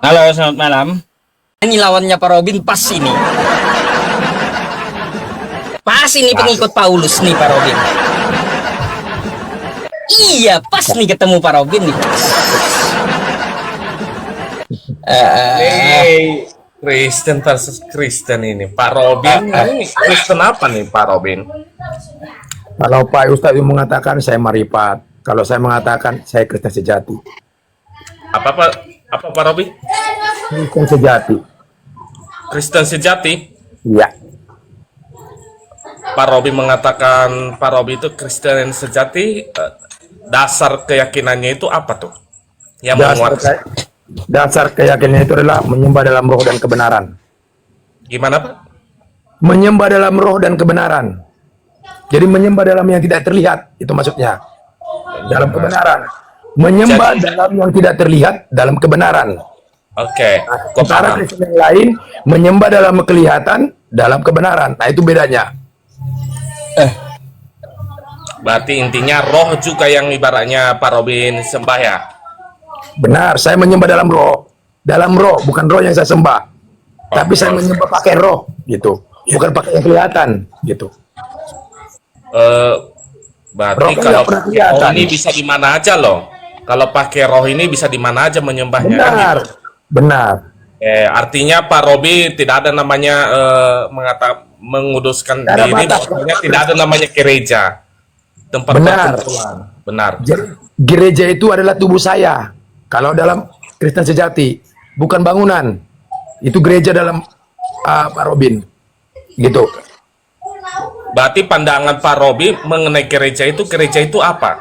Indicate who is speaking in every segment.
Speaker 1: Halo, selamat malam. Ini lawannya Pak Robin pas ini. Pas ini pengikut Paulus nih Pak Robin. Iya, pas nih ketemu Pak Robin nih.
Speaker 2: Hey, Kristen versus Kristen ini. Pak Robin ini Kristen apa nih Pak Robin?
Speaker 3: Kalau Pak Ustadz mengatakan saya marifat, kalau saya mengatakan saya Kristen sejati.
Speaker 2: Apa Pak Robin?
Speaker 3: Kristen sejati.
Speaker 2: Kristen sejati?
Speaker 3: Iya.
Speaker 2: Pak Robin mengatakan Pak Robin itu Kristen sejati. Dasar keyakinannya itu apa tuh? Yang menguatkan?
Speaker 3: Dasar keyakinannya itu adalah menyembah dalam roh dan kebenaran.
Speaker 2: Gimana Pak?
Speaker 3: Menyembah dalam roh dan kebenaran. Jadi menyembah dalam yang tidak terlihat, itu maksudnya. Dalam kebenaran. Menyembah dalam yang tidak terlihat, dalam kebenaran.
Speaker 2: Oke.
Speaker 3: Sementara Kristen yang lain menyembah dalam kelihatan, dalam kebenaran. Nah itu bedanya.
Speaker 2: Berarti intinya roh juga yang ibaratnya Pak Robin sembah ya?
Speaker 3: Benar, saya menyembah dalam roh. Dalam roh, bukan roh yang saya sembah. Tapi saya menyembah pakai roh, gitu. Bukan pakai yang kelihatan, gitu.
Speaker 2: Berarti
Speaker 3: Roh kan
Speaker 2: kalau
Speaker 3: nggak pernah
Speaker 2: pakai roh
Speaker 3: kelihatan.
Speaker 2: ini bisa di mana aja loh. Kalau pakai roh ini bisa di mana aja menyembahnya kan
Speaker 3: Benar,
Speaker 2: gitu.
Speaker 3: benar.
Speaker 2: Artinya Pak Robi tidak ada namanya menguduskan
Speaker 3: Tidak ada
Speaker 2: diri,
Speaker 3: batas.
Speaker 2: pokoknya tidak ada namanya gereja. Tempat
Speaker 3: Benar.
Speaker 2: perkumpulan. Benar.
Speaker 3: Jadi, gereja itu adalah tubuh saya. Kalau dalam Kristen sejati, bukan bangunan. Itu gereja dalam Pak Robin. Gitu.
Speaker 2: Berarti pandangan Pak Robi mengenai gereja itu apa?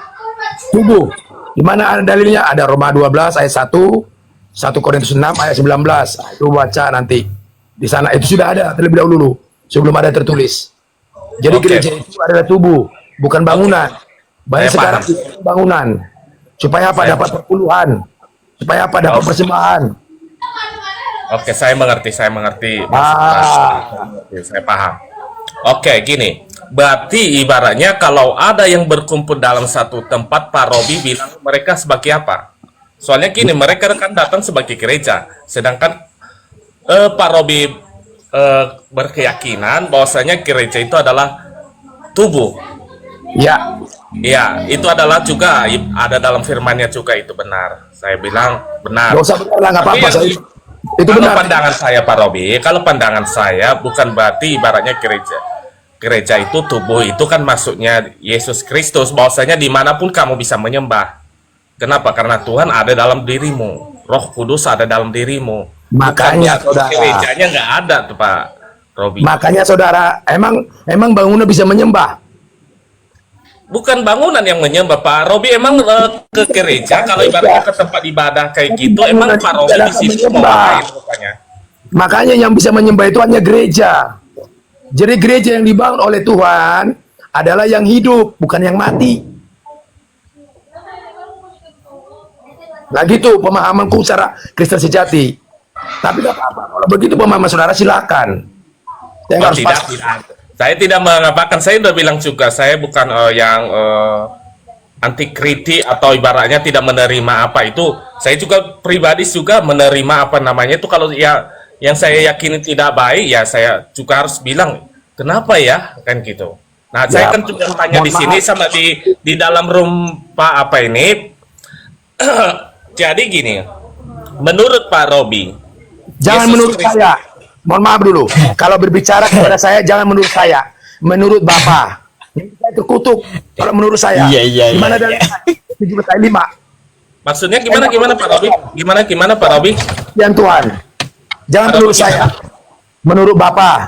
Speaker 3: Tubuh. Di mana ada dalilnya? Ada Roma 12 ayat 1, 1 Korintus 6 ayat 19. Itu baca nanti. Di sana itu sudah ada terlebih dahulu sebelum ada tertulis. Jadi
Speaker 2: Oke.
Speaker 3: gereja itu adalah tubuh, bukan bangunan. Banyak
Speaker 2: Saya
Speaker 3: sekarang
Speaker 2: paham.
Speaker 3: bangunan. Supaya apa?
Speaker 2: Saya
Speaker 3: Dapat perpuluhan. Supaya apa? Dapat
Speaker 2: Oke.
Speaker 3: persembahan.
Speaker 2: Oke, saya mengerti. Saya paham. Oke, gini. Berarti ibaratnya kalau ada yang berkumpul dalam satu tempat, Pak Robi bilang mereka sebagai apa? Soalnya gini, mereka kan datang sebagai gereja, sedangkan Pak Robi berkeyakinan bahwasanya gereja itu adalah tubuh.
Speaker 3: Ya,
Speaker 2: Ya, itu adalah juga ada dalam firman-Nya juga itu benar. Saya bilang benar.
Speaker 3: nggak usah benar lah, nggak
Speaker 2: Tapi
Speaker 3: apa-apa. Itu
Speaker 2: kalau
Speaker 3: benar.
Speaker 2: pandangan saya Pak Robi, kalau pandangan saya bukan berarti ibaratnya gereja itu tubuh itu kan maksudnya Yesus Kristus, bahwasanya dimanapun kamu bisa menyembah. Kenapa? Karena Tuhan ada dalam dirimu, Roh Kudus ada dalam dirimu.
Speaker 3: Makanya,
Speaker 2: Bukan
Speaker 3: saudara.
Speaker 2: gerejanya nggak ada tuh Pak Robi.
Speaker 3: Makanya saudara, emang bangunan bisa menyembah.
Speaker 2: Bukan bangunan yang menyembah Pak Robi, emang ke gereja kalau ibaratnya ke tempat ibadah kayak gitu, emang Pak Robi di situ mau ngapain rupanya?
Speaker 3: Makanya yang bisa menyembah itu hanya gereja. Jadi gereja yang dibangun oleh Tuhan adalah yang hidup, bukan yang mati. Nah gitu pemahamanku secara Kristen sejati. Tapi gak apa-apa, kalau begitu pemahaman saudara silakan. Saya nggak
Speaker 2: Oh,
Speaker 3: harus
Speaker 2: tidak,
Speaker 3: paham.
Speaker 2: tidak. Saya tidak mengapakan. Saya udah bilang juga, saya bukan yang anti kritik atau ibaratnya tidak menerima apa itu. Saya juga pribadi juga menerima apa namanya itu kalau ya yang saya yakini tidak baik ya saya juga harus bilang kenapa ya kan gitu. Nah, saya kan juga tanya di sini sama di dalam room Pak apa ini. Jadi gini, menurut Pak Robi,
Speaker 3: Jangan
Speaker 2: Yesus
Speaker 3: menurut
Speaker 2: Kristus-
Speaker 3: saya. Mohon maaf dulu. Kalau berbicara kepada saya, jangan menurut saya. Menurut Bapak. Ini saya terkutuk. Kalau menurut saya.
Speaker 1: Iya.
Speaker 3: Gimana dari 17 ayat 5?
Speaker 2: Maksudnya gimana Pak Robi? Gimana Pak Robi?
Speaker 3: Yang Tuhan. Jangan
Speaker 2: Ada
Speaker 3: menurut
Speaker 2: bagaimana?
Speaker 3: saya. Menurut Bapak.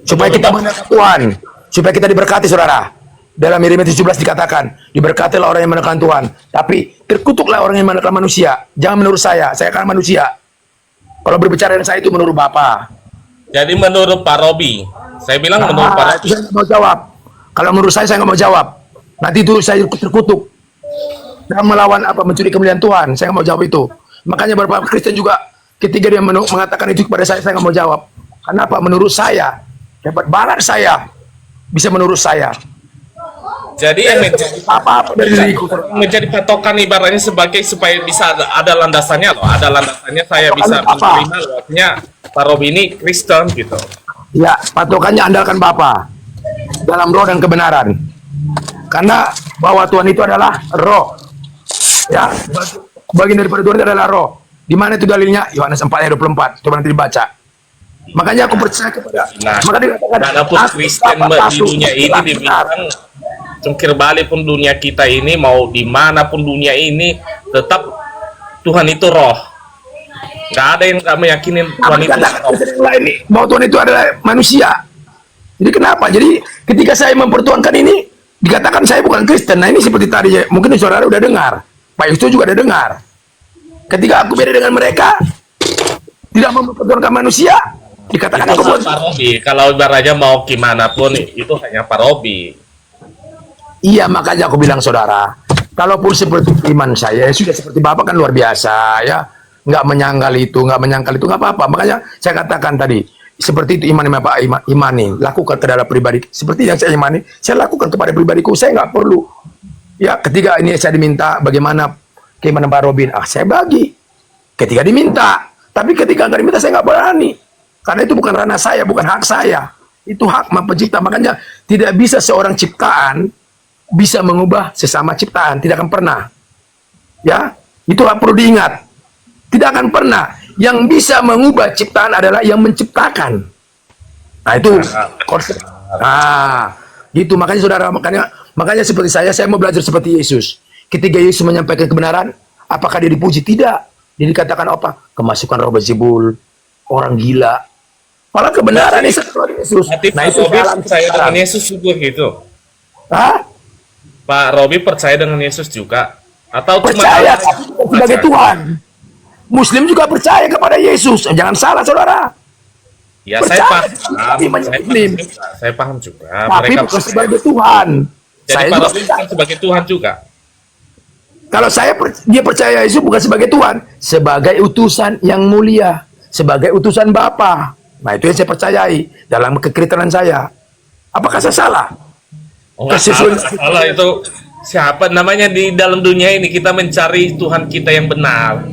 Speaker 3: Supaya
Speaker 2: Menurut
Speaker 3: kita
Speaker 2: Bapak.
Speaker 3: mengenal Tuhan. Supaya kita diberkati, saudara. Dalam Yeremia 17 dikatakan, diberkatilah orang yang menekan Tuhan. Tapi terkutuklah orang yang menekan manusia. Jangan menurut saya kan manusia. Kalau berbicara dengan saya itu menurut Bapak.
Speaker 2: Jadi menurut Pak Robi, saya bilang menurut Pak Robi.
Speaker 3: Itu saya nggak mau jawab. Kalau menurut saya nggak mau jawab. Nanti itu saya terkutuk. Dan melawan mencuri kemuliaan Tuhan. Saya nggak mau jawab itu. Makanya beberapa Kristen juga ketika dia mengatakan itu kepada saya nggak mau jawab. Kenapa? Menurut saya, dapat barat saya bisa menurut saya.
Speaker 2: Jadi yang menjadi
Speaker 3: Apa-apa dari diriku. saudara.
Speaker 2: menjadi patokan ibaratnya sebagai supaya bisa ada landasannya loh, ada landasannya saya bisa
Speaker 3: Patokannya apa?
Speaker 2: menerima lewatnya Pak Robi ini Kristen gitu.
Speaker 3: Ya, patokannya andalkan Bapa dalam roh dan kebenaran. Karena bahwa Tuhan itu adalah roh. Ya, bagian daripada Tuhan itu adalah roh. Di mana itu dalilnya? Yohanes 4 ayat 24. Coba nanti dibaca. Makanya aku percaya kepada.
Speaker 2: Nah,
Speaker 3: Maka dikatakan
Speaker 2: walaupun
Speaker 3: aku
Speaker 2: Kristen
Speaker 3: dapat
Speaker 2: di
Speaker 3: masuk
Speaker 2: dunia ini
Speaker 3: dalam benar.
Speaker 2: dibilang cungkir balik pun dunia kita ini mau dimanapun dunia ini tetap Tuhan itu roh. Gak ada yang gak meyakinin
Speaker 3: Apa
Speaker 2: Tuhan itu
Speaker 3: dikatakan
Speaker 2: roh.
Speaker 3: Kristen yang lain nih? Bahwa Tuhan itu adalah manusia. Jadi kenapa? Jadi ketika saya mempertuhankan ini, dikatakan saya bukan Kristen. Nah ini seperti tadi, mungkin saudara udah dengar. Pak Yusto juga udah dengar. Ketika aku beda dengan mereka, tidak mempertuhankan manusia, dikatakan
Speaker 2: Itu
Speaker 3: aku bukan.
Speaker 2: Pak Robi. Kalau ibaratnya mau gimana pun itu hanya Pak Robi.
Speaker 3: Iya, makanya aku bilang saudara, kalaupun seperti iman saya, ya sudah seperti Bapak kan luar biasa ya, nggak menyangkal itu, nggak apa-apa. Makanya saya katakan tadi, seperti itu iman yang Bapak imani, lakukan ke dalam pribadi. Seperti yang saya imani, saya lakukan kepada pribadiku. Saya nggak perlu. Ya, ketika ini saya diminta bagaimana keimanan Pak Robin, saya bagi. Ketika diminta, tapi ketika nggak diminta saya nggak berani, karena itu bukan ranah saya, bukan hak saya. Itu hak Maha Pencipta. Makanya tidak bisa seorang ciptaan bisa mengubah sesama ciptaan, tidak akan pernah. Ya, itulah perlu diingat. Tidak akan pernah. Yang bisa mengubah ciptaan adalah yang menciptakan. Nah, itu konsep. Nah, gitu makanya saudara, makanya seperti saya mau belajar seperti Yesus. Ketika Yesus menyampaikan kebenaran, apakah dia dipuji? Tidak. Dia dikatakan apa? Kemasukan roh Beelzebul, orang gila. Malah kebenaran itu dari Yesus.
Speaker 2: Berarti
Speaker 3: Nah,
Speaker 2: Pak
Speaker 3: itu
Speaker 2: Robi
Speaker 3: jalan
Speaker 2: percaya dengan
Speaker 3: sekarang.
Speaker 2: Yesus juga gitu.
Speaker 3: Hah?
Speaker 2: Pak Robi percaya dengan Yesus juga atau cuma
Speaker 3: Percaya tapi bukan sebagai Tuhan. Muslim juga percaya kepada Yesus. Jangan salah saudara.
Speaker 2: Ya
Speaker 3: Percaya,
Speaker 2: saya paham,
Speaker 3: tapi Muslim.
Speaker 2: saya paham juga.
Speaker 3: Tapi
Speaker 2: Mereka
Speaker 3: bukan
Speaker 2: percaya.
Speaker 3: sebagai Tuhan.
Speaker 2: Jadi
Speaker 3: Saya
Speaker 2: Pak
Speaker 3: juga
Speaker 2: Robi
Speaker 3: percaya.
Speaker 2: bukan sebagai Tuhan juga.
Speaker 3: Kalau dia percaya Yesus bukan sebagai Tuhan, sebagai utusan yang mulia, sebagai utusan Bapa. Nah, itu yang saya percayai dalam kekritenan saya. Apakah saya salah?
Speaker 2: Oh, nggak
Speaker 3: Sesuai-
Speaker 2: salah itu siapa namanya di dalam dunia ini kita mencari Tuhan kita yang benar.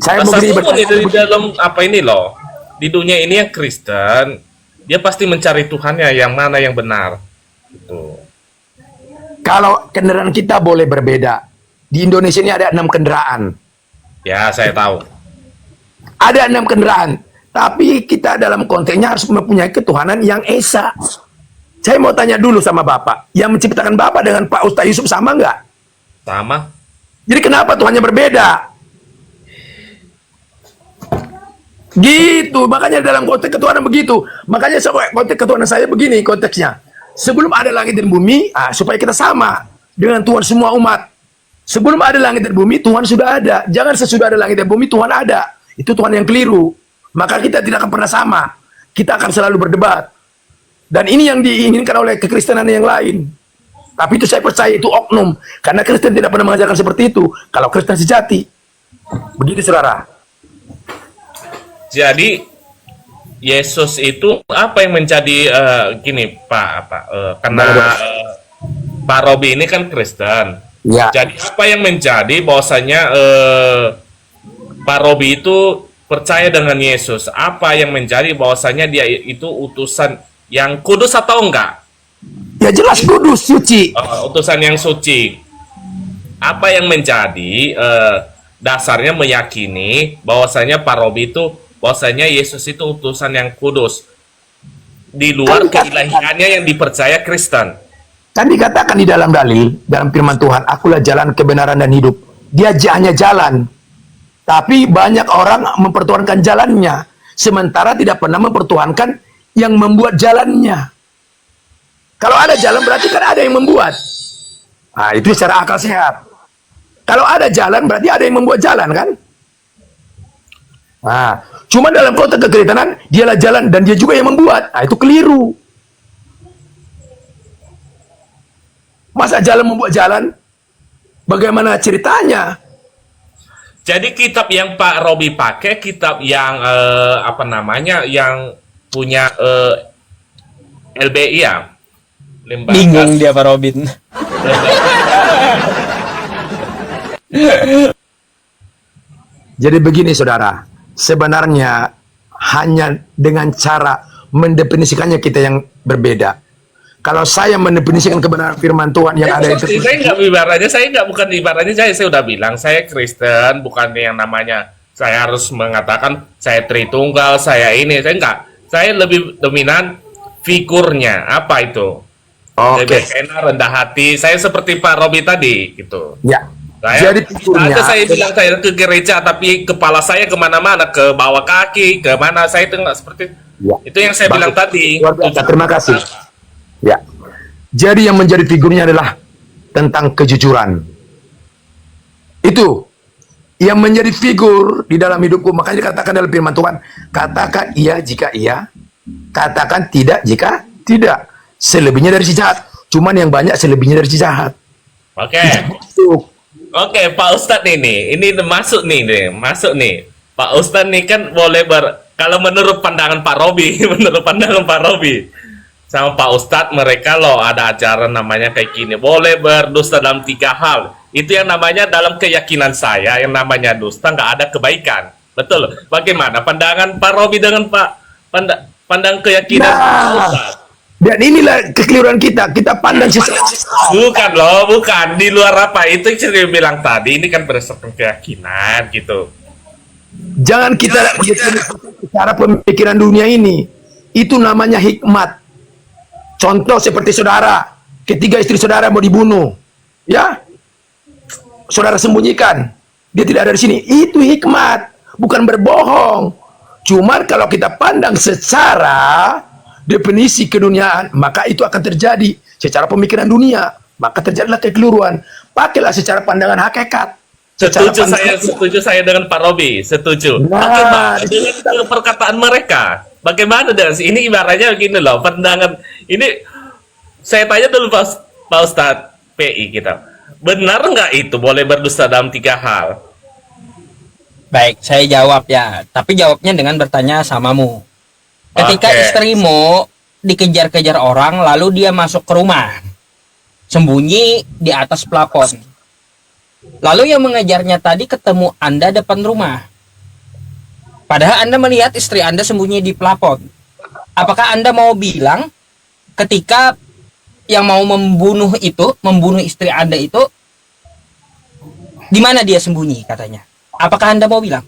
Speaker 3: Saya mau
Speaker 2: Masa
Speaker 3: beri
Speaker 2: pun di dalam apa ini loh di dunia ini yang Kristen dia pasti mencari Tuhannya yang mana yang benar. Gitu.
Speaker 3: Kalau kendaraan kita boleh berbeda. Di Indonesia ini ada 6 kendaraan.
Speaker 2: Ya saya tahu.
Speaker 3: Ada 6 kendaraan. Tapi kita dalam konteksnya harus mempunyai ketuhanan yang esa. Saya mau tanya dulu sama Bapak. Yang menciptakan Bapak dengan Pak Ustaz Yusuf sama nggak?
Speaker 2: Sama.
Speaker 3: Jadi kenapa Tuhannya berbeda? Gitu. Makanya dalam konteks ketuhanan begitu. Makanya konteks ketuhanan saya begini konteksnya. Sebelum ada langit dan bumi, supaya kita sama dengan Tuhan semua umat. Sebelum ada langit dan bumi, Tuhan sudah ada. Jangan sesudah ada langit dan bumi, Tuhan ada. Itu Tuhan yang keliru. Maka kita tidak akan pernah sama. Kita akan selalu berdebat. Dan ini yang diinginkan oleh kekristenan yang lain. Tapi itu saya percaya itu oknum. Karena Kristen tidak pernah mengajarkan seperti itu. Kalau Kristen sejati. Begitu saudara.
Speaker 2: Jadi Yesus itu apa yang menjadi gini Pak karena Pak Robi ini kan Kristen.
Speaker 3: Ya.
Speaker 2: Jadi apa yang menjadi bahwasanya Pak Robi itu percaya dengan Yesus? Apa yang menjadi bahwasanya dia itu utusan yang kudus atau enggak?
Speaker 3: Ya jelas kudus, suci.
Speaker 2: Utusan yang suci. Apa yang menjadi dasarnya meyakini bahwasanya Pak Robi itu bahwasanya Yesus itu utusan yang kudus di luar keilahiannya yang dipercaya Kristen.
Speaker 3: Kan dikatakan di dalam dalil, dalam firman Tuhan, akulah jalan kebenaran dan hidup. Dia hanya jalan. Tapi banyak orang mempertuhankan jalannya. Sementara tidak pernah mempertuhankan yang membuat jalannya. Kalau ada jalan berarti kan ada yang membuat. Nah, itu secara akal sehat. Kalau ada jalan berarti ada yang membuat jalan kan? Nah, cuma dalam konteks kekritenan, dialah jalan dan dia juga yang membuat. Nah, itu keliru. Masa jalan membuat jalan? Bagaimana ceritanya?
Speaker 2: Jadi kitab yang Pak Robi pakai kitab yang apa namanya yang punya LBI ya. Lembaga.
Speaker 1: Bingung dia Pak Robin.
Speaker 3: Jadi begini saudara, sebenarnya hanya dengan cara mendefinisikannya kita yang berbeda. Kalau saya mendefinisikan kebenaran firman Tuhan yang ada itu,
Speaker 2: saya nggak bukan ibaratnya saya udah bilang saya Kristen, bukan yang namanya saya harus mengatakan saya Tritunggal, saya ini, saya enggak. Saya lebih dominan figurnya, apa itu?
Speaker 3: oke,
Speaker 2: Enak, rendah hati, saya seperti Pak Robi tadi, gitu.
Speaker 3: ya.
Speaker 2: Saya,
Speaker 3: Jadi figurnya,
Speaker 2: saya bilang saya ke gereja, tapi kepala saya kemana-mana, ke bawah kaki, kemana, saya itu enggak seperti
Speaker 3: ya.
Speaker 2: itu yang saya bilang tadi.
Speaker 3: Luar biasa, terima kasih. Ya. Jadi yang menjadi figurnya adalah tentang kejujuran. Itu yang menjadi figur di dalam hidupku. Makanya dikatakan dalam firman Tuhan, katakan iya jika iya, katakan tidak jika tidak. Selebihnya dari si jahat. Cuman yang banyak selebihnya dari si jahat.
Speaker 2: Oke.
Speaker 3: Tuh.
Speaker 2: Oke, Pak Ustadz ini masuk nih, Pak Ustadz nih kan boleh kalau menurut pandangan Pak Robi, sama Pak Ustadz mereka loh ada ajaran namanya kayak gini, boleh berdusta dalam 3 hal. Itu yang namanya dalam keyakinan saya, yang namanya dusta nggak ada kebaikan. Betul. Bagaimana pandangan Pak Robi dengan pandang keyakinan Pak Ustadz?
Speaker 3: Dan inilah kekeliruan kita. Kita pandang sesuatu.
Speaker 2: Bukan di luar apa itu yang saya bilang tadi, ini kan berdasarkan keyakinan gitu.
Speaker 3: Jangan kita cara pemikiran dunia ini. Itu namanya hikmat. Contoh seperti saudara, ketiga istri saudara mau dibunuh, ya, saudara sembunyikan, dia tidak ada di sini. Itu hikmat, bukan berbohong. Cuman kalau kita pandang secara definisi keduniaan, maka itu akan terjadi secara pemikiran dunia, maka terjadilah kekeliruan. Pakailah secara pandangan hakikat.
Speaker 2: Setuju saya dengan Pak Robi, setuju.
Speaker 3: Nah,
Speaker 2: Bagaimana dengan perkataan mereka? Bagaimana dengan ini ibaratnya begini loh, pandangan ini saya tanya dulu Pak Ustadz PI kita. Benar nggak itu boleh berdusta dalam 3 hal?
Speaker 1: Baik, saya jawab ya. Tapi jawabnya dengan bertanya samamu. Ketika
Speaker 2: Oke.
Speaker 1: istrimu dikejar-kejar orang, lalu dia masuk ke rumah, sembunyi di atas plafon. Lalu yang mengejarnya tadi ketemu Anda depan rumah. Padahal Anda melihat istri Anda sembunyi di plafon. Apakah Anda mau bilang ketika yang mau membunuh istri Anda itu, di mana dia sembunyi katanya? Apakah Anda mau bilang?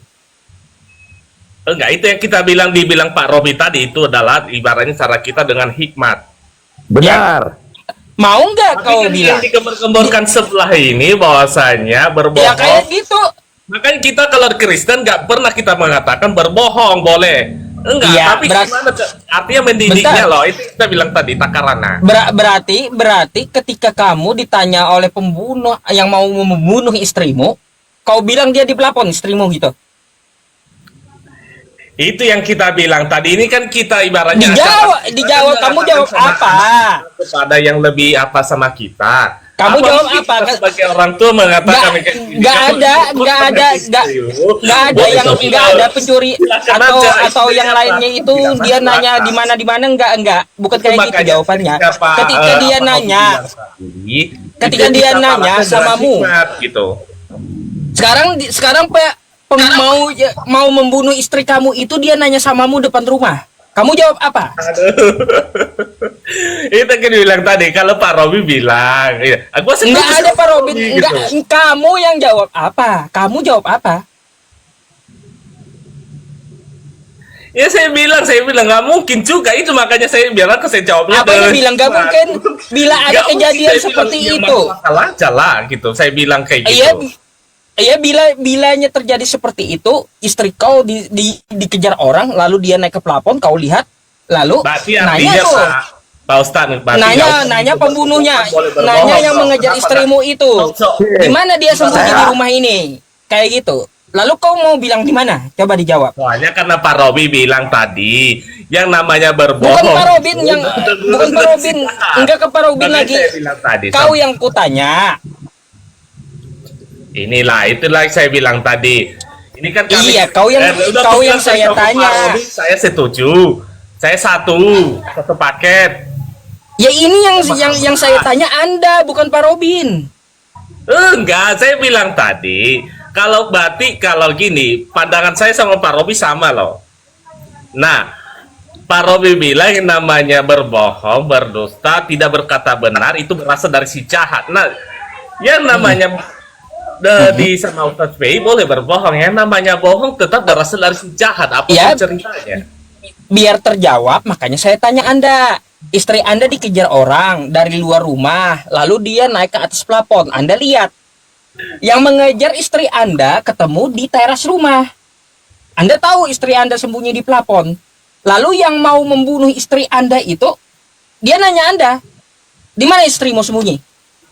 Speaker 2: Enggak, itu yang kita dibilang Pak Robi tadi itu adalah ibaratnya cara kita dengan hikmat.
Speaker 3: benar.
Speaker 1: Mau nggak kau
Speaker 2: Tapi kan
Speaker 1: bilang?
Speaker 2: yang dikembangkan sebelah ini bahwasanya berbohong.
Speaker 1: Ya kayak gitu.
Speaker 2: Makanya kita kalau Kristen nggak pernah kita mengatakan berbohong boleh. Enggak,
Speaker 1: Iya,
Speaker 2: tapi gimana artinya mendidiknya
Speaker 1: Bentar.
Speaker 2: loh, itu kita bilang tadi takarana.
Speaker 1: Berarti ketika kamu ditanya oleh pembunuh yang mau membunuh istrimu, kau bilang dia di plafon istrimu gitu.
Speaker 2: Itu yang kita bilang tadi, ini kan kita ibaratnya
Speaker 1: Dijawab, kamu jawab apa?
Speaker 2: kepada yang lebih apa sama kita.
Speaker 1: Kamu jawab
Speaker 2: mungkin
Speaker 1: apa?
Speaker 2: kita sebagai orang tua mengatakan
Speaker 1: Nggak ada pencuri
Speaker 2: Silakan
Speaker 1: atau
Speaker 2: aja,
Speaker 1: atau
Speaker 2: istri
Speaker 1: yang
Speaker 2: apa?
Speaker 1: lainnya itu
Speaker 2: Tidak
Speaker 1: dia
Speaker 2: masalah.
Speaker 1: nanya di mana enggak bukan kayak gitu
Speaker 2: Makanya
Speaker 1: jawabannya.
Speaker 2: Pak,
Speaker 1: Ketika dia
Speaker 2: Pak Robi
Speaker 1: nanya,
Speaker 2: bilang tadi,
Speaker 1: ketika
Speaker 2: itu
Speaker 1: dia
Speaker 2: kita
Speaker 1: nanya
Speaker 2: palanya dengan
Speaker 1: samamu.
Speaker 2: hikmat, gitu.
Speaker 1: sekarang mau membunuh istri kamu itu dia nanya samamu depan rumah. Kamu jawab apa?
Speaker 2: Itu kan bilang tadi kalau Pak Robi bilang, iya, aku setuju
Speaker 1: Enggak ada
Speaker 2: sama
Speaker 1: Pak Robin,
Speaker 2: Robi,
Speaker 1: enggak,
Speaker 2: gitu.
Speaker 1: kamu yang jawab apa? Kamu jawab apa?
Speaker 2: Ya saya bilang nggak mungkin juga itu, makanya saya bilang saya jawabnya.
Speaker 1: Apa yang bilang nggak mungkin? Bila ada
Speaker 2: Nggak mungkin,
Speaker 1: kejadian
Speaker 2: saya
Speaker 1: seperti
Speaker 2: bilang,
Speaker 1: itu.
Speaker 2: ya masalah aja lah gitu. Saya bilang kayak
Speaker 1: Iya,
Speaker 2: gitu.
Speaker 1: iya bilanya terjadi seperti itu, istri kau dikejar orang, lalu dia naik ke plafon, kau lihat, lalu
Speaker 2: Berarti
Speaker 1: nanya
Speaker 2: artinya
Speaker 1: tuh,
Speaker 2: Pak Ustadz, berarti
Speaker 1: nanya pembunuhnya,
Speaker 2: boleh berbohong,
Speaker 1: nanya yang
Speaker 2: Bro.
Speaker 1: mengejar
Speaker 2: Kenapa,
Speaker 1: istrimu itu, di mana dia sembunyi
Speaker 3: Saya-
Speaker 1: di rumah ini, kayak gitu. Lalu kau mau bilang di mana? Coba dijawab.
Speaker 2: Soalnya karena Pak Robi bilang tadi yang namanya berbohong.
Speaker 1: Bukan Pak Robin yang bukan Pak Robin, enggak ke Pak Robin
Speaker 2: Makanya
Speaker 1: lagi.
Speaker 2: saya bilang tadi,
Speaker 1: Kau yang kutanya.
Speaker 2: itulah yang saya bilang tadi. Ini kan kami,
Speaker 1: Iya, kau yang saya
Speaker 2: sama Pak
Speaker 1: tanya.
Speaker 2: Robi, saya setuju. Saya satu paket.
Speaker 1: Ya ini yang saya tanya Anda, bukan Pak Robin.
Speaker 2: Enggak, saya bilang tadi, kalau berarti kalau gini, pandangan saya sama Pak Robi sama loh. Nah, Pak Robi bilang yang namanya berbohong, berdusta, tidak berkata benar, itu berasal dari si jahat. Nah, yang namanya di sama Ustadz PI boleh berbohong, yang namanya bohong tetap berasal dari si jahat. Apa
Speaker 1: Ya,
Speaker 2: ceritanya?
Speaker 1: biar terjawab, makanya saya tanya Anda. Istri Anda dikejar orang dari luar rumah, lalu dia naik ke atas plafon. Anda lihat. Yang mengejar istri Anda ketemu di teras rumah. Anda tahu istri Anda sembunyi di plafon. Lalu yang mau membunuh istri Anda itu, dia nanya Anda, di mana istrimu sembunyi?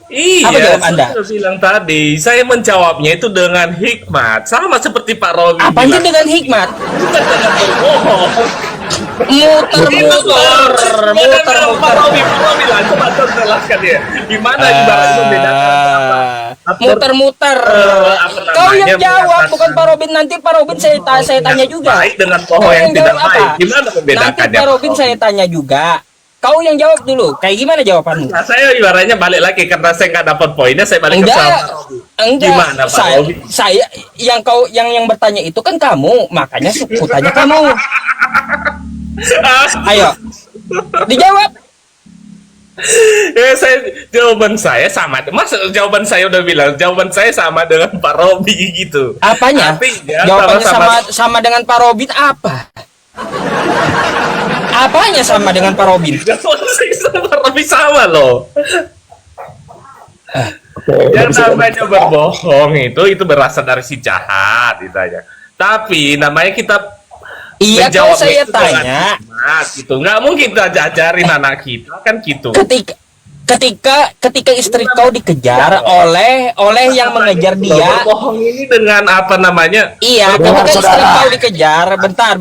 Speaker 2: Iya,
Speaker 1: Apa jawab Anda?
Speaker 2: saya bilang tadi, saya menjawabnya itu dengan hikmat, sama seperti Pak Robi
Speaker 1: Apa itu
Speaker 2: bilang.
Speaker 1: dengan hikmat?
Speaker 2: Bukan dengan berbohong.
Speaker 1: Muter-muter.
Speaker 2: Pak Robi lah, coba jelaskan ya. Gimana ibaratnya membedakan
Speaker 1: Muter-muter.
Speaker 2: apa
Speaker 1: Kau yang
Speaker 2: namanya,
Speaker 1: jawab,
Speaker 2: mengatakan
Speaker 1: bukan Pak Robin. Nanti Pak Robin saya tanya juga.
Speaker 2: baik dengan
Speaker 1: Kau
Speaker 2: bohong yang tidak
Speaker 1: jawab
Speaker 2: baik.
Speaker 1: apa?
Speaker 2: Gimana
Speaker 1: Nanti
Speaker 2: membedakannya?
Speaker 1: Pak Robin saya tanya juga. Kau yang jawab dulu. Kayak gimana jawabanmu?
Speaker 2: Nah, saya ibaratnya balik lagi karena saya nggak dapat poinnya, saya balik ke
Speaker 1: Enggak,
Speaker 2: Pak Robi.
Speaker 1: enggak.
Speaker 2: Gimana Pak
Speaker 1: saya,
Speaker 2: Robi?
Speaker 1: saya yang bertanya itu kan kamu, makanya suku tanya kamu. Ayo, dijawab.
Speaker 2: Jawaban saya sama. Mas, jawaban saya udah bilang, jawaban saya sama dengan Pak Robi gitu.
Speaker 1: Apanya?
Speaker 2: Artinya
Speaker 1: Jawabannya
Speaker 2: sama-sama-
Speaker 1: sama dengan Pak Robin apa? Apanya sama dengan Pak Robin?
Speaker 2: jawaban saya sama Pak Robi sama loh.
Speaker 3: Oke,
Speaker 2: Yang
Speaker 3: bisa-
Speaker 2: namanya berbohong itu berasal dari si jahat gitu aja. Tapi namanya kita
Speaker 1: Iya, kalau
Speaker 2: menjawabnya
Speaker 1: saya
Speaker 2: itu dengan
Speaker 1: tanya,
Speaker 2: hikmat, gitu. Nggak mungkin kita ajarin anak kita kan gitu.
Speaker 1: ketika istri kau dikejar oleh yang mengejar dia.
Speaker 2: Berbohong ini dengan apa namanya?
Speaker 1: Iya,
Speaker 3: Dengar,
Speaker 1: ketika istri
Speaker 3: saudara.
Speaker 1: kau dikejar, bentar.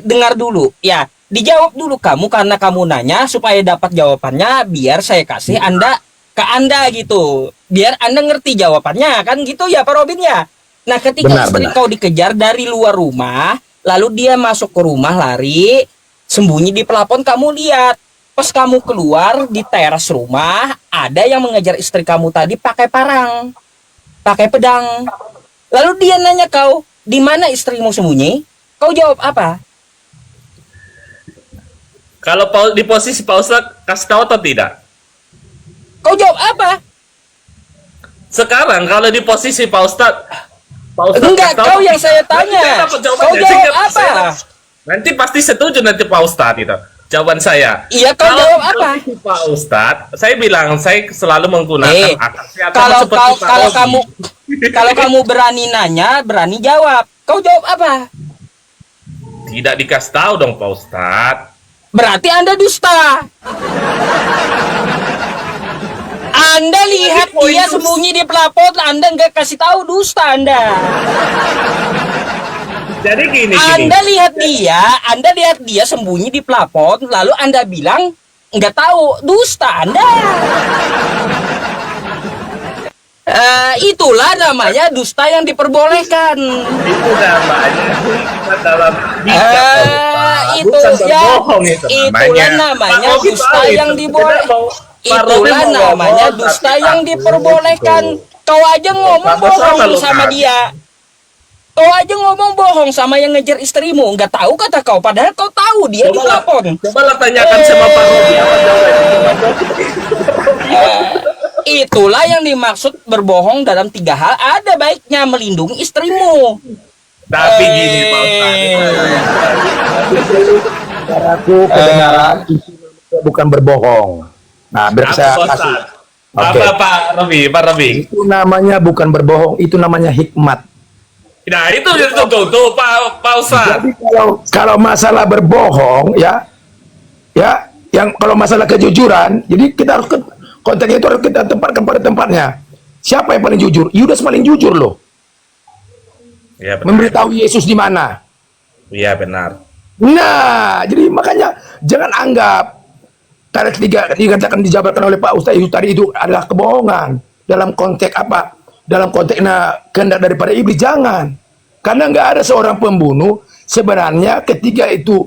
Speaker 1: Dengar dulu. Ya, dijawab dulu kamu karena kamu nanya supaya dapat jawabannya biar saya kasih Anda ke Anda gitu. Biar Anda ngerti jawabannya, kan gitu ya Pak Robin ya. Nah, ketika
Speaker 3: Benar,
Speaker 1: istri
Speaker 3: benar.
Speaker 1: kau dikejar dari luar rumah, lalu dia masuk ke rumah lari, sembunyi di plafon, kamu lihat. Pas kamu keluar di teras rumah, ada yang mengejar istri kamu tadi pakai parang, pakai pedang. Lalu dia nanya kau, di mana istrimu sembunyi? Kau jawab apa?
Speaker 2: Kalau di posisi Pak Ustadz kasih tahu atau tidak?
Speaker 1: Kau jawab apa?
Speaker 2: Sekarang kalau di posisi Pak Ustadz
Speaker 1: Enggak,
Speaker 2: kasih tahu
Speaker 1: kau
Speaker 2: atau
Speaker 1: yang
Speaker 2: tidak?
Speaker 1: saya
Speaker 2: Nanti
Speaker 1: tanya.
Speaker 2: saya dapat
Speaker 1: Kau
Speaker 2: jawabannya.
Speaker 1: jawab apa?
Speaker 2: Nanti pasti setuju nanti Pak Ustadz itu. Jawaban saya.
Speaker 1: Iya, kau
Speaker 2: Kalau
Speaker 1: jawab
Speaker 2: di
Speaker 1: apa?
Speaker 2: posisi Pak Ustadz, saya bilang saya selalu menggunakan akal sehat sama
Speaker 1: kalau
Speaker 2: seperti
Speaker 1: kau
Speaker 2: Pak
Speaker 1: kalau
Speaker 2: Robi.
Speaker 1: kalau kamu berani nanya, berani jawab. Kau jawab apa?
Speaker 2: Tidak dikasih tahu dong Pak Ustadz.
Speaker 1: Berarti Anda dusta. Anda lihat dia sembunyi di plafon, Anda nggak kasih tahu, dusta Anda.
Speaker 2: Jadi gini.
Speaker 1: Anda lihat dia sembunyi di plafon, lalu Anda bilang nggak tahu, dusta Anda. Itulah namanya dusta yang diperbolehkan.
Speaker 2: Itu namanya hikmat dalam bijak, Pak Ustadz.
Speaker 1: Itu
Speaker 2: Bukan
Speaker 1: ya,
Speaker 2: berbohong itu
Speaker 1: itulah namanya
Speaker 2: Pak Robi
Speaker 1: dusta
Speaker 2: tahu
Speaker 1: yang
Speaker 2: itu.
Speaker 1: diboleh.
Speaker 2: Pak Robi
Speaker 1: Itulah
Speaker 2: mau
Speaker 1: namanya
Speaker 2: ngomong,
Speaker 1: dusta
Speaker 2: tapi
Speaker 1: yang
Speaker 2: aku
Speaker 1: diperbolehkan.
Speaker 2: gitu.
Speaker 1: Kau aja ngomong
Speaker 2: Sama-sama
Speaker 1: bohong
Speaker 2: lu
Speaker 1: sama
Speaker 2: tadi.
Speaker 1: dia. Kau aja ngomong bohong sama yang ngejar istrimu. Nggak tahu kata kau, padahal kau tahu dia di plafon.
Speaker 2: Cobalah tanyakan sama Pak Robi apa jawabannya.
Speaker 1: Itulah yang dimaksud berbohong dalam 3 hal. Ada baiknya melindungi istrimu.
Speaker 2: Tapi gini Pak Ustadz.
Speaker 3: Saudaraku, kebenaran itu bukan berbohong. Nah, biar
Speaker 2: Apa,
Speaker 3: saya
Speaker 2: Pak
Speaker 3: kasih.
Speaker 2: Ustadz?
Speaker 3: Oke.
Speaker 2: Apa Pak Robi? Pak Robi.
Speaker 3: Itu namanya bukan berbohong, itu namanya hikmat.
Speaker 2: Nah itu tuh Pak Ustadz.
Speaker 3: Jadi kalau masalah berbohong ya, yang kalau masalah kejujuran, jadi kita harus konteksnya itu harus kita tempatkan pada tempatnya. Siapa yang paling jujur? Yudas paling jujur loh.
Speaker 2: Iya benar.
Speaker 3: Memberitahu Yesus di mana.
Speaker 2: Iya benar.
Speaker 3: Nah, jadi makanya jangan anggap tadi dikatakan dijabarkan oleh Pak Ustaz itu tadi itu adalah kebohongan dalam konteks apa? Dalam konteksnya kehendak daripada iblis, jangan. Karena nggak ada seorang pembunuh sebenarnya ketika itu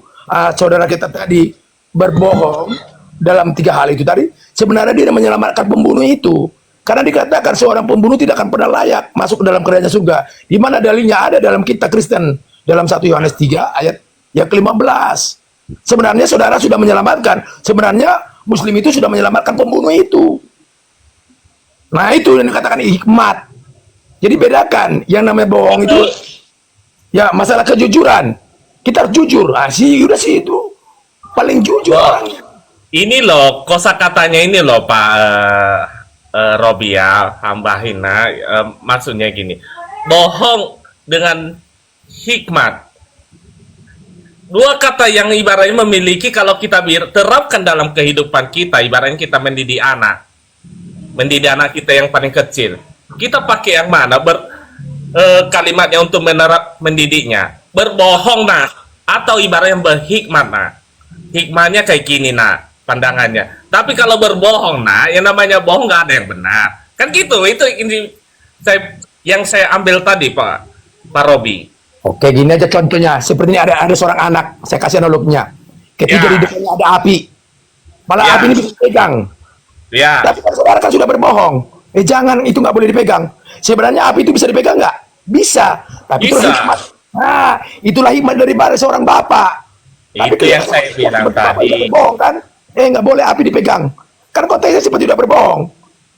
Speaker 3: saudara kita tadi berbohong, dalam 3 hal itu tadi, sebenarnya dia menyelamatkan pembunuh itu. Karena dikatakan seorang pembunuh tidak akan pernah layak masuk ke dalam kerajaan surga. Di mana dalilnya ada dalam kitab Kristen dalam 1 Yohanes 3 ayat yang ke-15. Sebenarnya saudara sudah menyelamatkan. Sebenarnya Muslim itu sudah menyelamatkan pembunuh itu. Nah itu yang dikatakan hikmat. Jadi bedakan yang namanya bohong itu ya masalah kejujuran. Kita harus jujur. Ah sih udah sih itu paling jujur orangnya.
Speaker 2: Ini loh kosakatanya ini loh Pak Robi ya, hamba hina, maksudnya gini, bohong dengan hikmat. Dua kata yang ibaratnya memiliki kalau kita terapkan dalam kehidupan kita, ibaratnya kita mendidik anak kita yang paling kecil. Kita pakai yang mana kalimatnya untuk mendidiknya? Berbohong nah, atau ibaratnya berhikmat nah. Hikmahnya kayak gini nah, pandangannya. Tapi kalau berbohong nah, yang namanya bohong nggak ada yang benar. Kan gitu, itu ini yang saya ambil tadi Pak Robi.
Speaker 3: Oke, gini aja contohnya. Seperti ini ada seorang anak, saya kasih analognya. Ketika
Speaker 2: Ya.
Speaker 3: di depannya ada api, malah
Speaker 2: Ya.
Speaker 3: api ini bisa dipegang.
Speaker 2: Ya,
Speaker 3: Tapi kan saudara kan sudah berbohong. Jangan, itu nggak boleh dipegang. Sebenarnya api itu bisa dipegang nggak? Bisa. Tapi itulah
Speaker 2: Bisa.
Speaker 3: hikmat. Nah, itulah hikmat dari seorang bapak. Tapi
Speaker 2: itu yang saya bilang
Speaker 3: bapak
Speaker 2: tadi.
Speaker 3: sudah berbohong kan? Nggak boleh api dipegang. Kan konteksnya seperti sudah berbohong.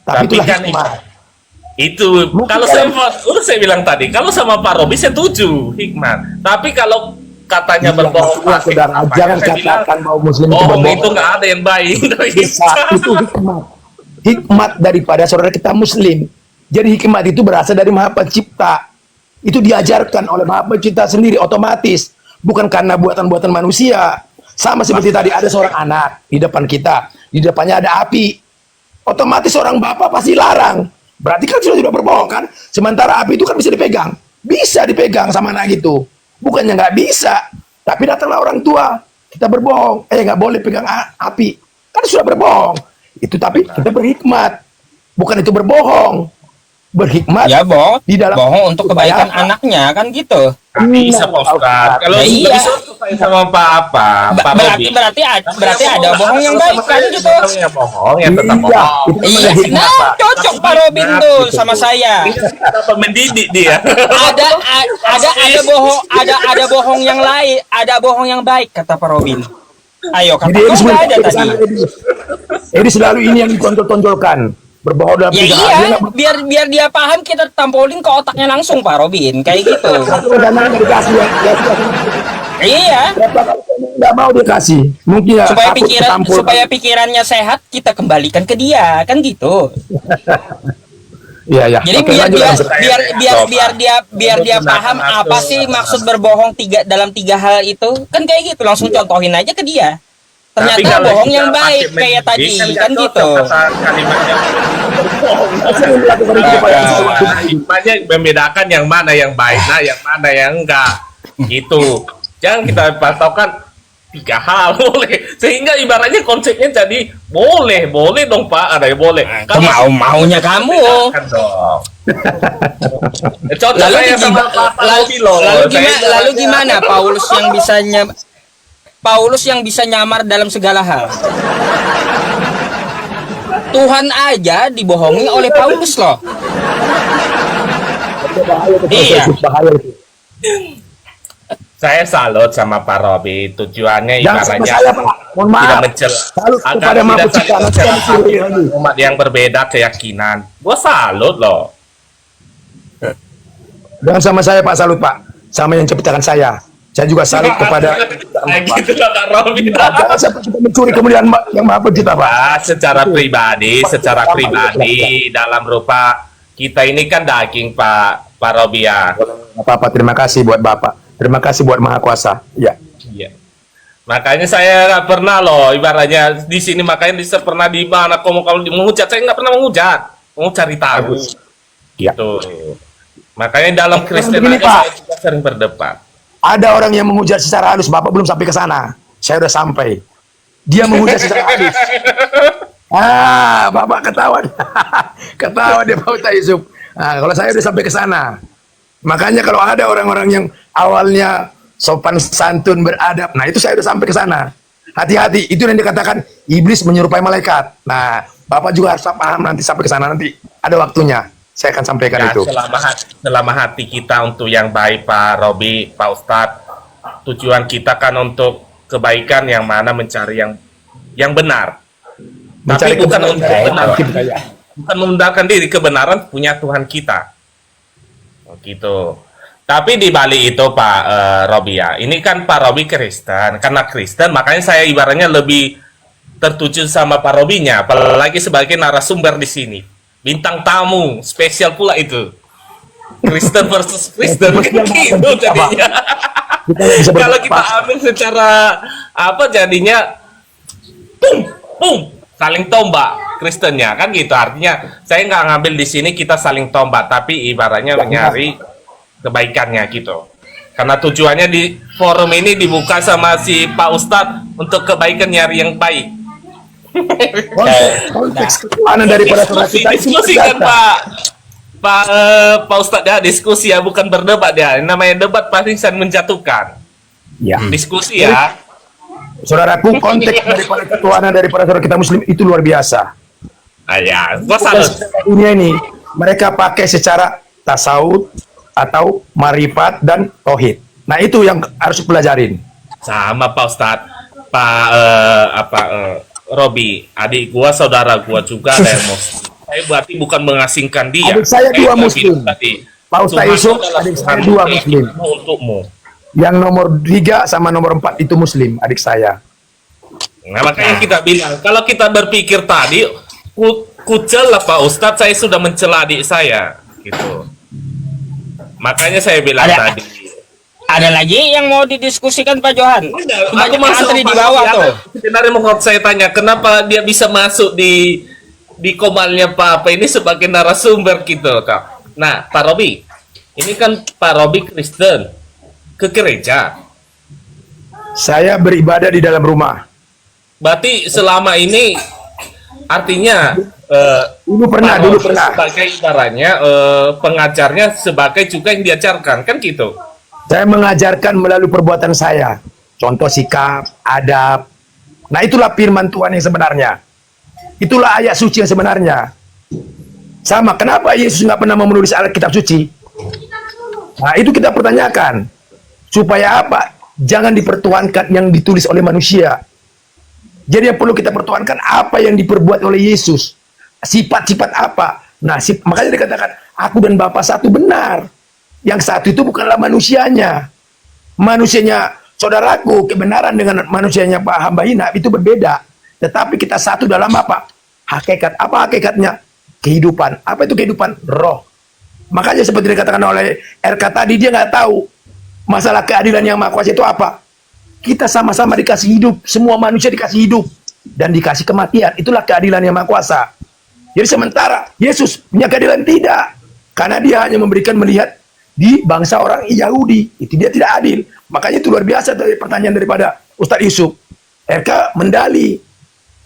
Speaker 3: Tapi itulah
Speaker 2: kan
Speaker 3: hikmat.
Speaker 2: itu
Speaker 3: Mungkin
Speaker 2: kalau
Speaker 3: kan-
Speaker 2: saya bilang tadi, kalau sama Pak Robi saya setuju hikmat. Tapi kalau katanya
Speaker 3: Iya,
Speaker 2: berbohong,
Speaker 3: maksudnya, saudara,
Speaker 2: apa
Speaker 3: jangan
Speaker 2: yang saya bilang,
Speaker 3: katakan bahwa Muslim itu
Speaker 2: bohong
Speaker 3: berbohong.
Speaker 2: itu nggak ada yang baik.
Speaker 3: Bisa, itu hikmat. Hikmat daripada saudara kita Muslim. Jadi hikmat itu berasal dari Maha Pencipta. Itu diajarkan oleh Maha Pencipta sendiri otomatis, bukan karena buatan-buatan manusia. Sama seperti tadi ada seorang anak di depan kita, di depannya ada api. Otomatis seorang bapak pasti larang. Berarti kan sudah berbohong kan? Sementara api itu kan bisa dipegang. Bisa dipegang sama anak itu. Bukannya nggak bisa. Tapi datanglah orang tua. Kita berbohong. Nggak boleh pegang api. Kan sudah berbohong. Itu tapi kita berhikmat. Bukan itu berbohong. Berhikmat.
Speaker 1: Ya
Speaker 3: Di dalam
Speaker 1: bohong untuk
Speaker 3: supaya
Speaker 1: kebaikan
Speaker 3: apa?
Speaker 1: anaknya kan gitu.
Speaker 2: Nggak bisa Pak Ustadz. Kalau
Speaker 1: Ya,
Speaker 2: nggak
Speaker 1: iya.
Speaker 2: bisa suka sama Pak Robi.
Speaker 1: Berarti ada bohong yang baik kan gitu.
Speaker 2: Yang bohong yang tetap
Speaker 3: Iya,
Speaker 2: bohong.
Speaker 3: itu namanya
Speaker 1: Iya,
Speaker 3: hikmat,
Speaker 1: nah
Speaker 3: Pak.
Speaker 1: cocok Pak Robin tuh sama saya.
Speaker 2: Dapat mendidik dia.
Speaker 1: Ada bohong yang lain, ada bohong yang baik kata Pak Robin. Ayo kata
Speaker 3: Jadi
Speaker 1: kau
Speaker 3: Edi
Speaker 1: nggak ada
Speaker 3: selalu
Speaker 1: tadi.
Speaker 3: kesana, Edi. Edi selalu ini yang ditonjol-tonjolkan. Berbohong dalam
Speaker 1: Ya
Speaker 3: 3 hal.
Speaker 1: iya,
Speaker 3: Dia nggak
Speaker 1: biar dia paham kita tampolin ke otaknya langsung Pak Robin, kayak gitu.
Speaker 3: karena nggak dikasih ya.
Speaker 1: Iya,
Speaker 3: Berapa kali nggak mau dia kasih. Mungkin ya
Speaker 1: supaya
Speaker 3: takut ketampol.
Speaker 1: pikirannya sehat kita kembalikan ke dia, kan gitu.
Speaker 3: Iya, ya.
Speaker 1: Jadi
Speaker 3: Oke, lanjut, lanjut.
Speaker 1: biar dia paham apa sih maksud berbohong dalam 3 hal itu, kan kayak gitu langsung contohin aja ke dia.
Speaker 2: Tapi
Speaker 1: Ternyata
Speaker 2: kalau
Speaker 1: bohong
Speaker 2: kita
Speaker 1: yang baik
Speaker 2: pakai
Speaker 1: kayak tadi
Speaker 2: mendidik,
Speaker 1: kan
Speaker 2: nggak
Speaker 1: gitu.
Speaker 2: cocok kata kalimatnya berbohong.
Speaker 3: Sering melakukan itu kepada
Speaker 1: Iya.
Speaker 3: sesuatu.
Speaker 2: Hikmahnya membedakan yang mana yang baik, nah yang mana yang enggak. Gitu. Jangan kita patokan 3 hal boleh. Sehingga ibaratnya konsepnya jadi boleh dong Pak, ada yang boleh.
Speaker 1: Maunya kamu.
Speaker 2: Kan dong. Contoh
Speaker 1: Lalu
Speaker 2: saya sama Pak Robi loh.
Speaker 1: lalu gimana Paulus yang bisa nyamar dalam segala hal. Tuhan aja dibohongi oleh Paulus loh. Iya.
Speaker 3: Bahaya itu.
Speaker 2: Saya salut sama Pak Robi. Tujuannya
Speaker 3: Jangan sama
Speaker 2: ibaratnya
Speaker 3: saya, Pak. Mohon maaf.
Speaker 2: tidak mencela
Speaker 3: Salut
Speaker 2: agar
Speaker 3: kepada Maha
Speaker 2: tidak
Speaker 3: Pencipta.
Speaker 2: saling
Speaker 3: Nanti kami
Speaker 2: mencela
Speaker 3: curi lagi.
Speaker 2: umat yang berbeda keyakinan. Gua salut loh.
Speaker 3: Jangan sama saya, Pak. Salut, Pak. Sama yang ciptakan saya. Saya juga salut kepada
Speaker 2: Kayak gitu lah Pak Robi.
Speaker 3: Jangan sampai kita mencuri kemuliaan yang Maha Pencipta, Pak.
Speaker 2: Secara pribadi dalam rupa kita ini kan daging Pak Robi ya.
Speaker 3: Bapak, terima kasih buat Bapak. Terima kasih buat Maha Kuasa. Ya.
Speaker 2: Iya. Makanya saya nggak pernah loh ibaratnya di sini, makanya bisa pernah di mana kalau menghujat saya nggak pernah menghujat, mau cari tahu.
Speaker 3: Ya.
Speaker 2: Gitu. Makanya dalam Kristen
Speaker 3: begini,
Speaker 2: aja
Speaker 3: Pak.
Speaker 2: saya juga sering berdebat.
Speaker 3: Ada orang yang menghujat secara halus, Bapak belum sampai ke sana. Saya udah sampai. Dia menghujat secara halus. Bapak ketawa. Ketawa dia Pak Ustaz Yusuf. Kalau saya udah sampai ke sana. Makanya kalau ada orang-orang yang awalnya sopan santun beradab, nah itu saya udah sampai ke sana. Hati-hati, itu yang dikatakan iblis menyerupai malaikat. Nah, Bapak juga harus paham nanti sampai ke sana nanti ada waktunya. Saya akan sampaikan
Speaker 2: Ya,
Speaker 3: itu.
Speaker 2: selama hati kita untuk yang baik, Pak Robi, Pak Ustadz, tujuan kita kan untuk kebaikan, yang mana mencari yang benar.
Speaker 3: Mencari
Speaker 2: Tapi bukan
Speaker 3: kebenaran
Speaker 2: untuk
Speaker 3: dari
Speaker 2: benar,
Speaker 3: Alkitab saya.
Speaker 2: bukan mengundangkan diri, kebenaran punya Tuhan kita. Oh, gitu. Tapi di balik itu Pak Robi ya, ini kan Pak Robi Kristen, karena Kristen makanya saya ibaratnya lebih tertuju sama Pak Robinya, apalagi sebagai narasumber di sini, bintang tamu spesial pula itu, Kristen versus Kristen kan gitu jadinya.
Speaker 3: Kita nggak bisa
Speaker 2: Kalau
Speaker 3: berdebat.
Speaker 2: kita ambil secara apa jadinya, pung, saling tombak Kristennya kan gitu. Artinya saya nggak ngambil di sini kita saling tombak, tapi ibaratnya mencari kebaikannya gitu. Karena tujuannya di forum ini dibuka sama si Pak Ustadz untuk kebaikan, nyari yang baik.
Speaker 3: Konteks ketuhanan daripada saudara kita itu
Speaker 2: Diskusi kan
Speaker 3: berdasar.
Speaker 2: Pak Ustadz ya, diskusi ya, bukan berdebat ya. Namanya debat pasti saling menjatuhkan.
Speaker 3: Ya.
Speaker 2: Diskusi ya.
Speaker 3: Saudaraku, konteks daripada ketuhanan daripada saudara kita Muslim itu luar biasa.
Speaker 2: Ah, ya, gua
Speaker 3: Dan
Speaker 2: salut.
Speaker 3: dunia ini mereka pakai secara tasawuf atau marifat dan tauhid. Nah, itu yang harus dipelajarin.
Speaker 2: Sama Pak Ustadz, Robi, adik gua, saudara gua juga ada yang Muslim. Saya berarti bukan mengasingkan dia.
Speaker 3: Adik saya dua
Speaker 2: udah
Speaker 3: Muslim.
Speaker 2: bilang tadi,
Speaker 3: Pak Ustadz
Speaker 2: Tuhan
Speaker 3: Yusuf,
Speaker 2: adalah
Speaker 3: adik
Speaker 2: Tuhan
Speaker 3: saya dua
Speaker 2: yang
Speaker 3: Muslim.
Speaker 2: untukmu.
Speaker 3: Yang nomor 3 sama nomor 4 itu Muslim, adik saya.
Speaker 2: Nah, makanya kita bilang, kalau kita berpikir tadi, kucel lah Pak Ustadz, saya sudah mencela adik saya, gitu. Makanya saya bilang
Speaker 1: Ada-
Speaker 2: tadi.
Speaker 1: Ada lagi yang mau didiskusikan Pak Johan?
Speaker 2: Aku
Speaker 1: Banyak
Speaker 2: masuk
Speaker 1: antri di
Speaker 2: Pak
Speaker 1: bawah
Speaker 2: Robi,
Speaker 1: tuh.
Speaker 2: Sebenarnya mau saya tanya, kenapa dia bisa masuk di komalnya Pak apa ini sebagai narasumber gitu, Kak. Nah, Pak Robi, ini kan Pak Robi Kristen ke gereja.
Speaker 3: Saya beribadah di dalam rumah.
Speaker 2: Berarti selama ini artinya
Speaker 3: Dulu pernah,
Speaker 2: Pak
Speaker 3: dulu
Speaker 2: Robi
Speaker 3: pernah.
Speaker 2: sebagai ibaratnya pengajarnya sebagai juga yang diajarkan kan gitu.
Speaker 3: Saya mengajarkan melalui perbuatan saya. Contoh sikap, adab. Nah, itulah firman Tuhan yang sebenarnya. Itulah ayat suci yang sebenarnya. Sama, kenapa Yesus nggak pernah menulis Alkitab suci? Nah, itu kita pertanyakan. Supaya apa? Jangan dipertuhankan yang ditulis oleh manusia. Jadi yang perlu kita pertuhankan apa yang diperbuat oleh Yesus. Sifat-sifat apa? Nah, makanya dikatakan, aku dan Bapa satu benar. Yang satu itu bukanlah manusianya. Manusianya saudaraku, kebenaran dengan manusianya Pak Hamba Hina itu berbeda. Tetapi kita satu dalam apa? Hakikat. Apa hakikatnya? Kehidupan. Apa itu kehidupan? Roh. Makanya seperti dikatakan oleh RK tadi, dia nggak tahu masalah keadilan yang maha kuasa itu apa. Kita sama-sama dikasih hidup. Semua manusia dikasih hidup. Dan dikasih kematian. Itulah keadilan yang maha kuasa. Jadi sementara Yesus punya keadilan, tidak. Karena dia hanya memberikan melihat di bangsa orang Yahudi. Itu dia tidak adil. Makanya itu luar biasa dari pertanyaan daripada Ustadz Yusuf. RK mendali.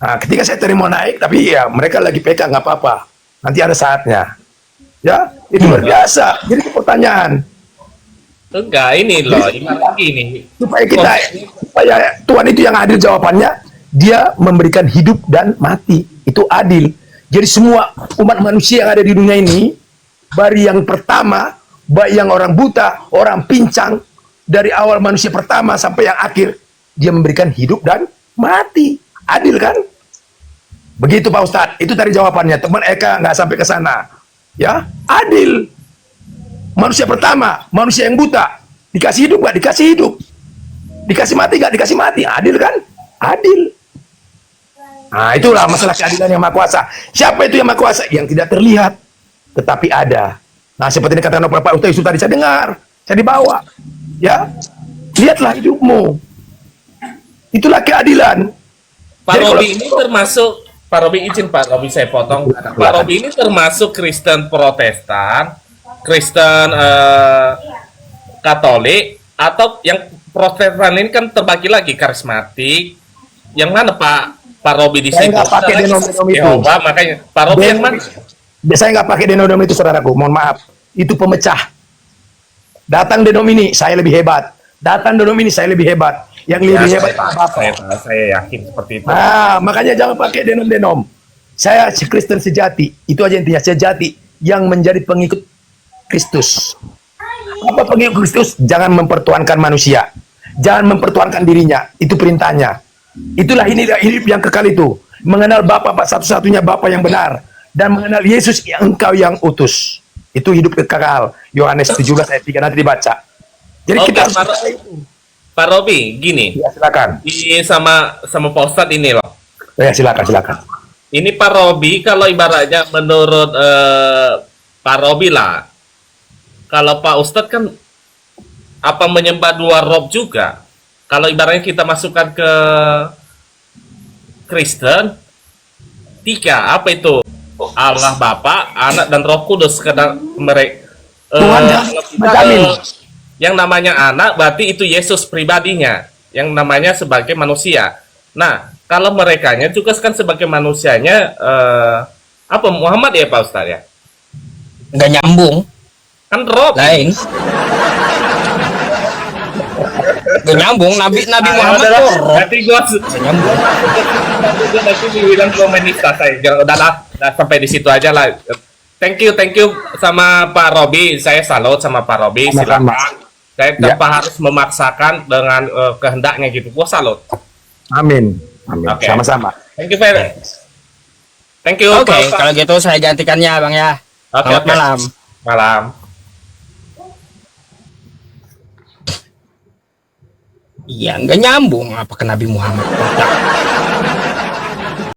Speaker 3: Nah, ketika saya terima naik, tapi ya mereka lagi PK, nggak apa-apa. Nanti ada saatnya. Ya, itu luar biasa. Jadi itu pertanyaan.
Speaker 2: Enggak, ini loh, ibarat gini.
Speaker 3: Supaya Tuhan itu yang adil jawabannya, dia memberikan hidup dan mati. Itu adil. Jadi semua umat manusia yang ada di dunia ini, dari yang pertama, baik yang orang buta, orang pincang, dari awal manusia pertama sampai yang akhir, dia memberikan hidup dan mati. Adil kan? Begitu Pak Ustadz. Itu tadi jawabannya. Teman Eka nggak sampai ke sana. Ya, adil. Manusia pertama, manusia yang buta, dikasih hidup nggak? Dikasih hidup. Dikasih mati nggak? Dikasih mati. Adil kan? Adil. Nah, itulah masalah keadilan yang maha kuasa. Siapa itu yang maha kuasa? Yang tidak terlihat, tetapi ada. Nah, seperti dikatakan oleh Pak Ustadz Yusuf tadi, saya dengar, saya dibawa. Ya, lihatlah hidupmu. Itulah keadilan.
Speaker 2: Pak
Speaker 3: Jadi
Speaker 2: Robi ini termasuk, Pak Robi izin Pak Robi saya potong. Pak Robi ini termasuk Kristen Protestan, Kristen Katolik, atau yang Protestan ini kan terbagi lagi karismatik. Yang mana Pak Robi di
Speaker 3: Saya
Speaker 2: situ?
Speaker 3: nggak pakai denom-denom itu.
Speaker 2: Yehova, makanya Pak Robi yang mana?
Speaker 3: Saya nggak pakai denom itu, saudaraku. Mohon maaf. Itu pemecah. Datang denom ini, saya lebih hebat. Datang dalam ini saya lebih hebat. Yang lebih
Speaker 2: Ya,
Speaker 3: hebat Bapak.
Speaker 2: saya yakin seperti itu.
Speaker 3: Makanya jangan pakai denom-denom. Saya si Kristen sejati. Itu aja intinya, sejati yang menjadi pengikut Kristus. Apa pengikut Kristus? Jangan mempertuankan manusia. Jangan mempertuankan dirinya. Itu perintahnya. Itulah ini hidup yang kekal itu. Mengenal Bapa satu-satunya Bapa yang benar. Dan mengenal Yesus yang engkau yang utus. Itu hidup kekal. Yohanes 17 ayat 3 nanti dibaca. Jadi
Speaker 2: Oke,
Speaker 3: kita harus
Speaker 2: Pak Robi, gini.
Speaker 3: ya, silakan.
Speaker 2: Ini sama Pak Ustadz ini loh.
Speaker 3: Ya, silakan.
Speaker 2: Ini Pak Robi, kalau ibaratnya menurut Pak Robi lah, kalau Pak Ustadz kan apa menyembah dua rob juga. Kalau ibaratnya kita masukkan ke Kristen, tiga, apa itu? Allah Bapa, Anak dan Roh Kudus. Kadang mereka
Speaker 3: Tuhan menjamin.
Speaker 2: yang namanya anak berarti itu Yesus pribadinya, yang namanya sebagai manusia. Nah, kalau merekanya juga kan sebagai manusianya apa Muhammad ya Pak Ustadz ya?
Speaker 1: Nggak nyambung.
Speaker 2: Kan Rob.
Speaker 1: Lain. Nggak nyambung. Nabi Muhammad
Speaker 2: Adalah,
Speaker 1: tuh roh.
Speaker 2: nanti gua
Speaker 1: Nggak nyambung.
Speaker 2: nanti dibilang komenista saya. Udah sampai di situ aja lah. Thank you sama Pak Robi. Saya salut sama Pak Robi.
Speaker 3: Sama-sama.
Speaker 2: Silakan. Saya tanpa harus memaksakan dengan kehendaknya gitu. Gua salut.
Speaker 3: Amin.
Speaker 2: Oke.
Speaker 3: Sama-sama.
Speaker 2: Thank you very. Thank you.
Speaker 1: Oke,
Speaker 2: Pak Ustadz.
Speaker 1: kalau gitu saya gantikannya Bang ya.
Speaker 2: Oke,
Speaker 1: Selamat
Speaker 2: oke.
Speaker 1: malam.
Speaker 2: Malam.
Speaker 1: Iya, nggak nyambung apa ke Nabi Muhammad.